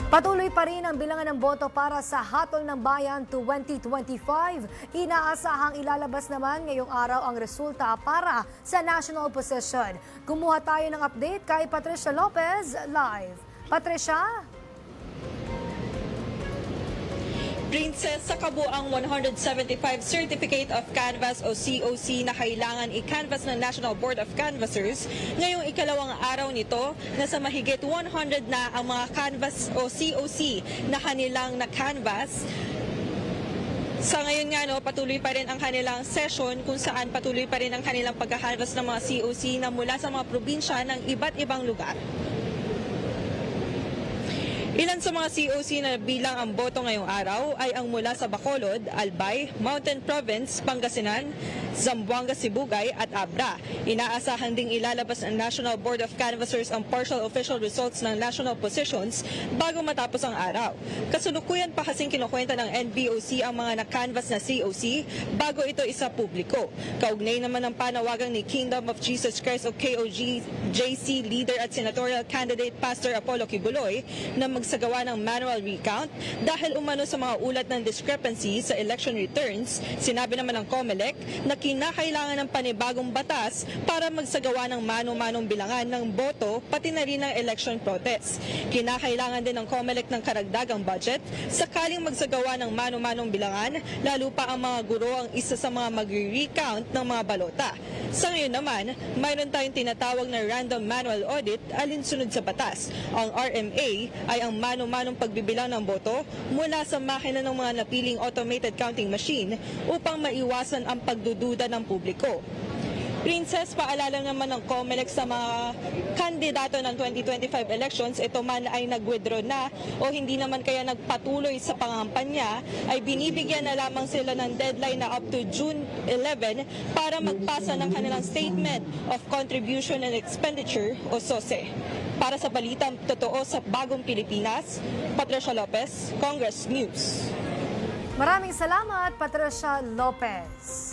Patuloy pa rin ang bilangan ng boto para sa Hatol ng Bayan 2025. Inaasahang ilalabas naman ngayong araw ang resulta para sa national position. Kumuha tayo ng update kay Patricia Lopez live. Patricia? Princess, sa kabuang 175 Certificate of Canvass o COC na kailangan i-canvass ng National Board of Canvassers, ngayong ikalawang araw nito, nasa mahigit 100 na ang mga canvass o COC na kanilang na-canvass. Sa ngayon nga, patuloy pa rin ang kanilang session kung saan patuloy pa rin ang kanilang pagka-canvass ng mga COC na mula sa mga probinsya ng iba't ibang lugar. Ilan sa mga COC na bilang ang boto ngayong araw ay ang mula sa Bacolod, Albay, Mountain Province, Pangasinan, Zamboanga, Sibugay at Abra. Inaasahan ding ilalabas ng National Board of Canvassers ang partial official results ng national positions bago matapos ang araw. Kasalukuyan pa kasing kinukwenta ng NBOC ang mga na-canvass na COC bago ito isa publiko. Kaugnay naman ng panawagan ni Kingdom of Jesus Christ o KOGJC leader at senatorial candidate Pastor Apollo Kibuloy na magsagawa ng manual recount dahil umano sa mga ulat ng discrepancy sa election returns. Sinabi naman ng COMELEC na kinakailangan ng panibagong batas para magsagawa ng mano-manong bilangan ng boto pati na rin ng election protest. Kinakailangan din ng COMELEC ng karagdagang budget sakaling magsagawa ng mano-manong bilangan, lalo pa ang mga guro ang isa sa mga magre-recount ng mga balota. Sa ngayon naman, mayroon tayong tinatawag na random manual audit alinsunod sa batas. Ang RMA ay ang mano-manong pagbibilang ng boto mula sa makina ng mga napiling automated counting machine upang maiwasan ang pagdududa ng publiko. Princess, paalala naman ng COMELEC sa mga kandidato ng 2025 elections, ito man ay nag-withdraw na o hindi naman kaya nagpatuloy sa pangampanya, ay binibigyan na lamang sila ng deadline na up to June 11 para magpasa ng kanilang Statement of Contribution and Expenditure o SOSE. Para sa balitang totoo sa Bagong Pilipinas, Patricia Lopez, Congress News. Maraming salamat, Patricia Lopez.